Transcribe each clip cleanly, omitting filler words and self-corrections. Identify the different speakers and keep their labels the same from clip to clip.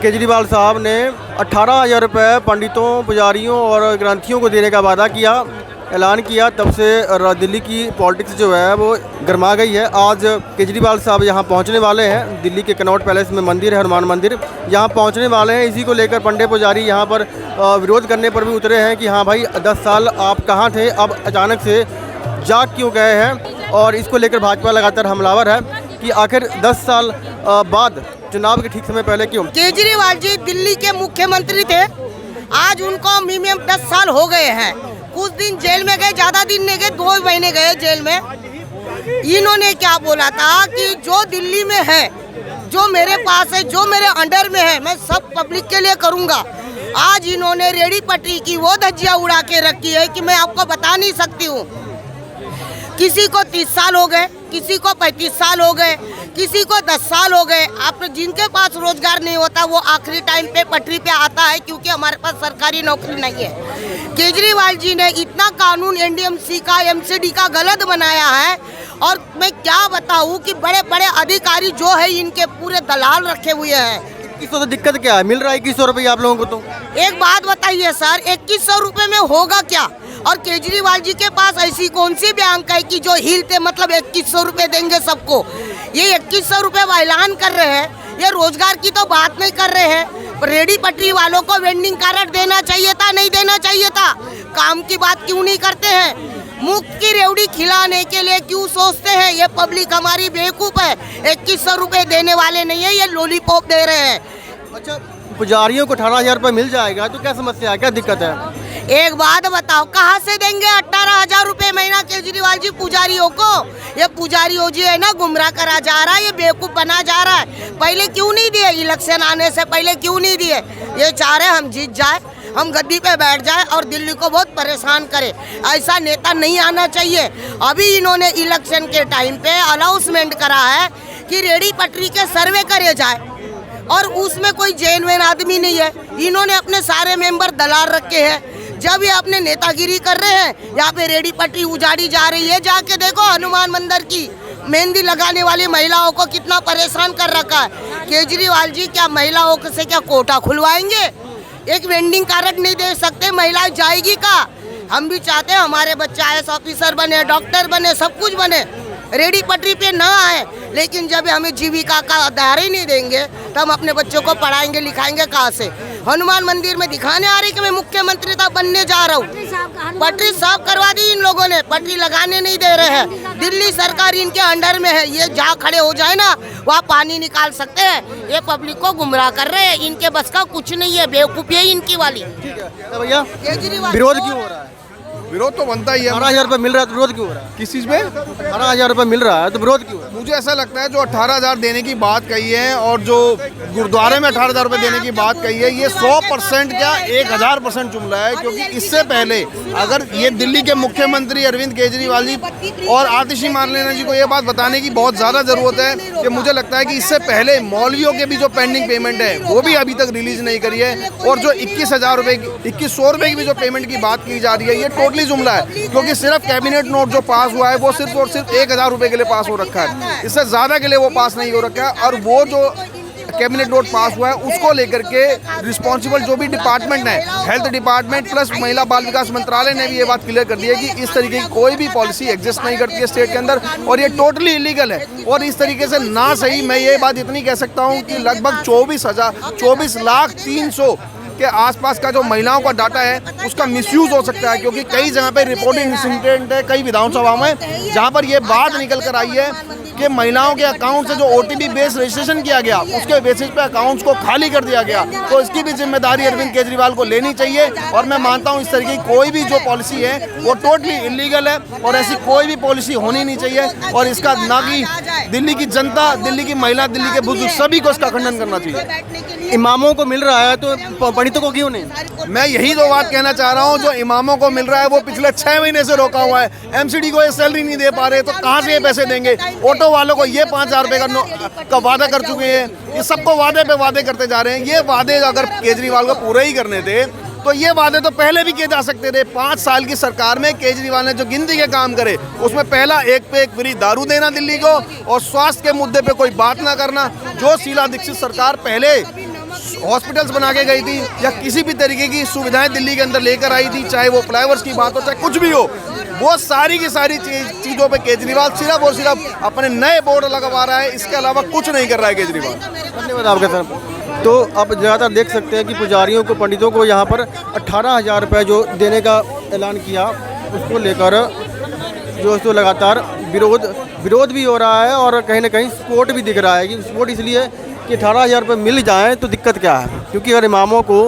Speaker 1: केजरीवाल साहब ने 18,000 रुपये पंडितों, पुजारियों और ग्रंथियों को देने का वादा किया, ऐलान किया। तब से दिल्ली की पॉलिटिक्स जो है वो गर्मा गई है। आज केजरीवाल साहब यहाँ पहुँचने वाले हैं। दिल्ली के कनॉट पैलेस में मंदिर है, हनुमान मंदिर, यहाँ पहुँचने वाले हैं। इसी को लेकर पंडित पुजारी यहाँ पर विरोध करने पर भी उतरे हैं कि हाँ भाई 10 साल आप कहाँ थे, अब अचानक से जाग क्यों गए हैं। और इसको लेकर भाजपा लगातार हमलावर है कि आखिर 10 साल बाद चुनाव के ठीक समय पहले क्यों।
Speaker 2: केजरीवाल जी दिल्ली के मुख्यमंत्री थे, आज उनको मिनिमम 10 साल हो गए हैं। कुछ दिन जेल में गए, ज़्यादा दिन नहीं गए, 2 महीने गए जेल में। इन्होंने क्या बोला था कि जो दिल्ली में है, जो मेरे पास है, जो मेरे अंडर में है, मैं सब पब्लिक के लिए करूँगा। आज इन्होंने रेडी पटरी की वो धज्जियाँ उड़ा के रखी है कि मैं आपको बता नहीं सकती हूँ। किसी को 30 साल हो गए, किसी को 35 साल हो गए, किसी को 10 साल हो गए। आप जिनके पास रोजगार नहीं होता वो आखिरी टाइम पे पटरी पे आता है, क्योंकि हमारे पास सरकारी नौकरी नहीं है। केजरीवाल जी ने इतना कानून एनडीएमसी का, एमसीडी का गलत बनाया है। और मैं क्या बताऊं कि बड़े बड़े अधिकारी जो है इनके पूरे दलाल रखे हुए हैं।
Speaker 1: 2100 तो दिक्कत क्या है, मिल रहा है 2100 रुपये आप लोगों को। तो
Speaker 2: एक बात बताइए सर, 2100 रुपये में होगा क्या? और केजरीवाल जी के पास ऐसी कौन सी बैंक है कि जो हिलते मतलब 2100 रुपये देंगे सबको। ये 2100 रुपये वो ऐलान कर रहे हैं, ये रोजगार की तो बात नहीं कर रहे हैं। रेडी पटरी वालों को वेंडिंग कार्ड देना चाहिए था, नहीं देना चाहिए था। काम की बात क्यों नहीं करते हैं? मुफ्त की रेवड़ी खिलाने के लिए क्यों सोचते हैं? ये पब्लिक हमारी बेवकूफ़ है। 2100 रुपये देने वाले नहीं है, ये लॉलीपॉप दे रहे हैं।
Speaker 1: अच्छा, पुजारियों को 18,000 रुपये मिल जाएगा तो क्या समस्या है, क्या दिक्कत है?
Speaker 2: एक बात बताओ, कहाँ से देंगे 18,000 रुपये महीना केजरीवाल जी पुजारियों को? ये पुजारियों जी है ना, गुमराह करा जा रहा है, ये बेवकूफ़ बना जा रहा है। पहले क्यों नहीं दिए? इलेक्शन आने से पहले क्यों नहीं दिए? ये चाह रहे हम जीत जाए, हम गद्दी पे बैठ जाए और दिल्ली को बहुत परेशान करे। ऐसा नेता नहीं आना चाहिए। अभी इन्होंने इलेक्शन के टाइम पे अनाउंसमेंट करा है कि रेडी पटरी के सर्वे करे जाए, और उसमें कोई जेन्युइन आदमी नहीं है। इन्होंने अपने सारे मेंबर दलाल रखे हैं। जब ये अपने नेतागिरी कर रहे हैं, यहाँ पे रेडी पटरी उजाड़ी जा रही है। जाके देखो हनुमान मंदिर की मेहंदी लगाने वाली महिलाओं को कितना परेशान कर रखा है। केजरीवाल जी क्या महिलाओं से क्या कोटा खुलवाएंगे? एक वेंडिंग कार्ड नहीं दे सकते, महिलाएं जाएगी का? हम भी चाहते हैं हमारे बच्चे IAS ऑफिसर बने, डॉक्टर बने, सब कुछ बने, रेडी पटरी पे ना आए। लेकिन जब हमें जीविका का आधार ही नहीं देंगे तो हम अपने बच्चों को पढ़ाएंगे लिखाएंगे कहाँ से? हनुमान मंदिर में दिखाने आ रही कि मैं मुख्यमंत्री था बनने जा रहा हूँ। पटरी साफ करवा दी इन लोगों ने, पटरी लगाने नहीं दे रहे हैं। दिल्ली सरकार इनके अंडर में है, ये जहाँ खड़े हो जाए ना वहाँ पानी निकाल सकते हैं। ये पब्लिक को गुमराह कर रहे हैं, इनके बस का कुछ नहीं है, बेवकूफ़ी है इनकी वाली।
Speaker 1: तो भैया
Speaker 2: केजरीवाल
Speaker 1: विरोध क्यों हो रहा है?
Speaker 3: विरोध तो बनता ही है।
Speaker 1: 18,000 रुपये मिल रहा है तो विरोध क्यों हो रहा है?
Speaker 3: किस चीज़ में?
Speaker 1: 18,000 रुपये मिल रहा है तो विरोध क्यों है?
Speaker 3: मुझे ऐसा लगता है जो 18,000 देने की बात कही है और जो गुरुद्वारे में 18,000 रुपये देने की बात कही है, ये 100% क्या 1000% जुमला है। क्योंकि इससे पहले अगर ये दिल्ली के मुख्यमंत्री अरविंद केजरीवाल जी और आतिशी मार्लेना जी को ये बात बताने की बहुत ज़्यादा ज़रूरत है कि मुझे लगता है कि इससे पहले मौलवियों के भी जो पेंडिंग पेमेंट है वो भी अभी तक रिलीज़ नहीं करी है। और जो 21,000 रुपये 2100 रुपये की भी जो पेमेंट की बात की जा रही है, ये टोटली जुमला है। क्योंकि सिर्फ कैबिनेट नोट जो पास हुआ है वो सिर्फ और सिर्फ 1,000 रुपये के लिए पास हो रखा है, इससे ज़्यादा के लिए वो पास नहीं हो रखा है। और वो जो कैबिनेट नोट पास हुआ है उसको लेकर के रिस्पॉन्सिबल जो भी डिपार्टमेंट है, हेल्थ डिपार्टमेंट प्लस महिला बाल विकास मंत्रालय ने भी ये बात क्लियर कर दी है कि इस तरीके की कोई भी पॉलिसी एग्जिस्ट नहीं करती है स्टेट के अंदर, और ये टोटली इलीगल है। और इस तरीके से ना सही मैं ये बात इतनी कह सकता हूँ कि लगभग 24,03,000 के आसपास का जो महिलाओं का डाटा है उसका मिसयूज हो सकता है। क्योंकि कई जगह पे रिपोर्टिंग इंसिडेंट है, कई विधानसभा में जहां पर ये बात निकल कर आई है कि महिलाओं के अकाउंट से जो OTP बेस्ड रजिस्ट्रेशन किया गया उसके बेसिस पे अकाउंट्स को खाली कर दिया गया। तो इसकी भी जिम्मेदारी अरविंद केजरीवाल को लेनी चाहिए। और मैं मानता हूँ इस तरीके की कोई भी जो पॉलिसी है वो टोटली इलीगल है और ऐसी कोई भी पॉलिसी होनी नहीं चाहिए। और इसका ना कि दिल्ली की जनता, दिल्ली की महिला, दिल्ली के बुजुर्ग सभी को इसका खंडन करना चाहिए।
Speaker 1: इमामों को मिल रहा है तो पंडितों को क्यों नहीं?
Speaker 3: मैं यही तो बात कहना चाह रहा हूँ, जो इमामों को मिल रहा है वो पिछले 6 महीने से रोका हुआ है। MCD को ये सैलरी नहीं दे पा रहे तो कहाँ से ये पैसे देंगे? ऑटो वालों को ये 5,000 रुपये का वादा कर चुके हैं। ये सबको वादे पे वादे करते जा रहे हैं। ये वादे अगर केजरीवाल को पूरे ही करने थे तो ये वादे तो पहले भी किए जा सकते थे। 5 साल की सरकार में केजरीवाल ने जो गिनती के काम करे उसमें पहला एक पे एक फ्री दारू देना दिल्ली को, और स्वास्थ्य के मुद्दे पे कोई बात ना करना। जो शीला दीक्षित सरकार पहले हॉस्पिटल्स बना के गई थी या किसी भी तरीके की सुविधाएं दिल्ली के अंदर लेकर आई थी, चाहे वो फ्लाईओवर्स की बात हो चाहे कुछ भी हो, वो सारी की सारी चीज़ों पे केजरीवाल सिर्फ और सिर्फ अपने नए बोर्ड लगवा रहा है, इसके अलावा कुछ नहीं कर रहा है केजरीवाल।
Speaker 1: धन्यवाद आपका सर। तो अब ज़्यादातर देख सकते हैं कि पुजारियों को, पंडितों को यहाँ पर 18,000 रुपये जो देने का ऐलान किया, उसको लेकर जो तो लगातार विरोध भी हो रहा है और कहीं ना कहीं सपोर्ट भी दिख रहा है कि सपोर्ट इसलिए कि 18,000 रुपये मिल जाएँ तो दिक्कत क्या है, क्योंकि अगर इमामों को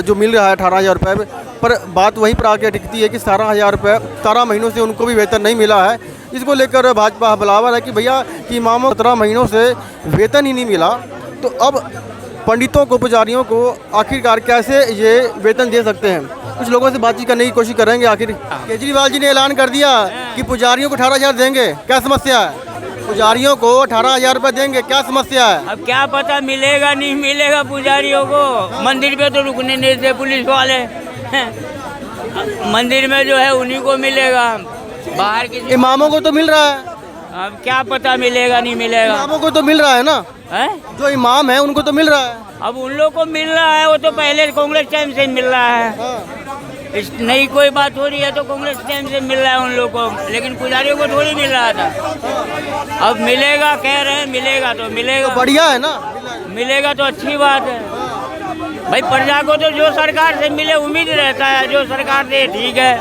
Speaker 1: जो मिल रहा है 18,000 रुपये, पर बात वहीं पर आके टिकती है कि 17,000 रुपये 17 महीनों से उनको भी वेतन नहीं मिला है। इसको लेकर भाजपा हमलावर है कि भैया कि इमामों 17 महीनों से वेतन ही नहीं मिला, तो अब पंडितों को, पुजारियों को आखिरकार कैसे ये वेतन दे सकते हैं। कुछ लोगों से बातचीत करने की कोशिश करेंगे। आखिर केजरीवाल जी ने ऐलान कर दिया कि पुजारियों को 18,000 देंगे, क्या समस्या है? पुजारियों को 18,000 रुपये देंगे, क्या समस्या है?
Speaker 4: अब क्या पता मिलेगा नहीं मिलेगा पुजारियों को। मंदिर पे तो रुकने नहीं देते पुलिस वाले मंदिर में जो है उन्हीं को मिलेगा, बाहर की
Speaker 1: इमामों को तो मिल रहा है।
Speaker 4: अब क्या पता मिलेगा नहीं मिलेगा।
Speaker 1: इमामों को तो मिल रहा है ना,
Speaker 4: है?
Speaker 1: जो इमाम है उनको तो मिल रहा है।
Speaker 4: अब उन लोग को मिल रहा है, वो तो पहले कांग्रेस टाइम से मिल रहा है। इस नई कोई बात हो रही है तो कांग्रेस टाइम से मिल रहा है उन लोग को, लेकिन पुजारियों को थोड़ी मिल रहा था। अब मिलेगा, कह रहे हैं मिलेगा तो मिलेगा,
Speaker 1: तो बढ़िया है ना,
Speaker 4: मिलेगा तो अच्छी बात है भाई। प्रजा को तो जो सरकार से मिले उम्मीद रहता है, जो सरकार दे ठीक है।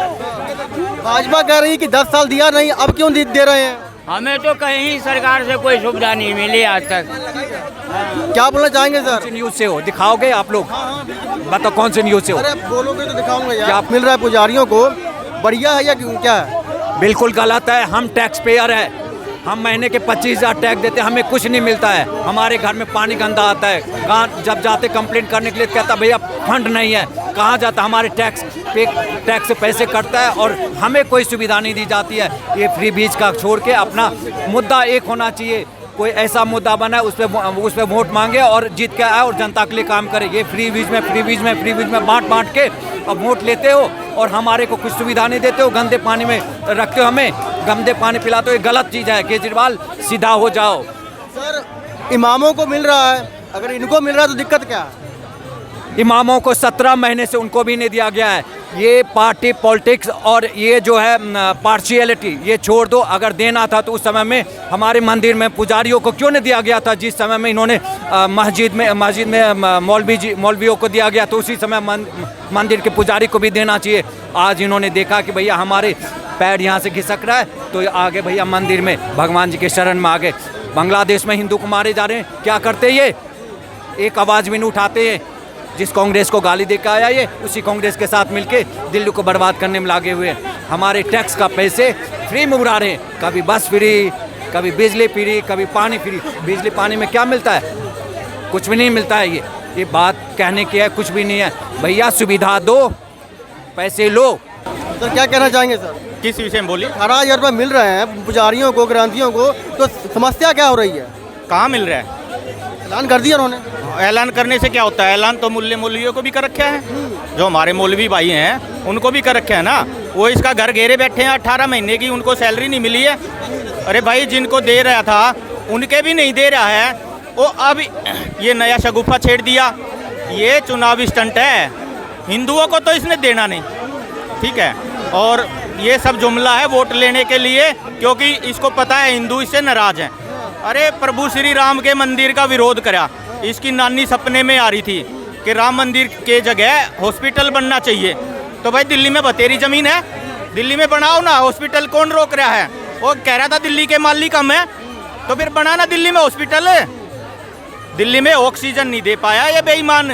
Speaker 1: भाजपा कह रही है कि 10 साल दिया नहीं, अब क्यों दे रहे हैं?
Speaker 4: हमें तो कहीं सरकार से कोई सुविधा नहीं मिली आज तक।
Speaker 1: क्या बोलना चाहेंगे सर?
Speaker 5: न्यूज से हो दिखाओगे आप लोग? बताओ कौन से न्यूज से हो?
Speaker 1: अरे बोलोगे तो दिखाऊंगा यार। क्या मिल रहा है पुजारियों को? बढ़िया है या क्या है?
Speaker 5: बिल्कुल गलत है। हम टैक्स पेयर है, हम महीने के 25,000 टैक्स देते हैं, हमें कुछ नहीं मिलता है। हमारे घर में पानी गंदा आता है, कहाँ जब जाते कंप्लेंट करने के लिए कहता भैया फंड नहीं है, कहाँ जाता? हमारे टैक्स से पैसे कटता है और हमें कोई सुविधा नहीं दी जाती है। ये फ्री बीज का छोड़ के अपना मुद्दा एक होना चाहिए, कोई ऐसा मुद्दा बना उस पर वोट मांगे और जीत के आए और जनता के लिए काम करे। ये फ्री बीज में बांट के अब वोट लेते हो और हमारे को कुछ सुविधा नहीं देते हो, गंदे पानी में रखते हो, हमें गंदे पानी पिलाते हो। ये गलत चीज़ है। केजरीवाल सीधा हो जाओ।
Speaker 1: सर इमामों को मिल रहा है, अगर इनको मिल रहा है तो दिक्कत क्या है?
Speaker 5: इमामों को 17 महीने से उनको भी नहीं दिया गया है। ये पार्टी पॉलिटिक्स और ये जो है पार्शियलिटी ये छोड़ दो। अगर देना था तो उस समय में हमारे मंदिर में पुजारियों को क्यों नहीं दिया गया था? जिस समय में इन्होंने मस्जिद में मौलवियों को दिया गया तो उसी समय मंदिर के पुजारी को भी देना चाहिए। आज इन्होंने देखा कि भैया हमारे पैर यहाँ से खिसक रहा है तो आगे भैया मंदिर में भगवान जी के शरण में आगे। बांग्लादेश में हिंदू को मारे जा रहे हैं, क्या करते ये? एक आवाज़ भी नहीं उठाते हैं। जिस कांग्रेस को गाली देकर आया ये उसी कांग्रेस के साथ मिलके दिल्ली को बर्बाद करने में लगे हुए हैं। हमारे टैक्स का पैसे फ्री में उड़ा रहे हैं, कभी बस फ्री, कभी बिजली फ्री, कभी पानी फ्री। बिजली पानी में क्या मिलता है? कुछ भी नहीं मिलता है। ये बात कहने की है, कुछ भी नहीं है। भैया सुविधा दो, पैसे लो।
Speaker 1: सर क्या कहना चाहेंगे सर?
Speaker 6: किस विषय में बोलिए?
Speaker 1: 18,000 रुपये मिल रहे हैं पुजारियों को, ग्रंथियों को, तो समस्या क्या हो रही है?
Speaker 6: कहाँ मिल रहा है?
Speaker 1: ऐलान कर दिया उन्होंने।
Speaker 6: ऐलान करने से क्या होता है? ऐलान तो मौलवियों को भी कर रखा है, जो हमारे मौलवी भाई हैं उनको भी कर रखा है ना। वो इसका घर घेरे बैठे हैं, 18 महीने की उनको सैलरी नहीं मिली है। अरे भाई जिनको दे रहा था उनके भी नहीं दे रहा है। वो अब ये नया शगुफा छेड़ दिया, ये चुनावी स्टंट है। हिंदुओं को तो इसने देना नहीं, ठीक है। और ये सब जुमला है वोट लेने के लिए, क्योंकि इसको पता है हिंदू इससे नाराज हैं। अरे प्रभु श्री राम के मंदिर का विरोध करा, इसकी नानी सपने में आ रही थी कि राम मंदिर के जगह हॉस्पिटल बनना चाहिए। तो भाई दिल्ली में बतेरी ज़मीन है, दिल्ली में बनाओ ना हॉस्पिटल, कौन रोक रहा है? वो कह रहा था दिल्ली के माली कम है, तो फिर बनाना दिल्ली में हॉस्पिटल। दिल्ली में ऑक्सीजन नहीं दे पाया ये बेईमान,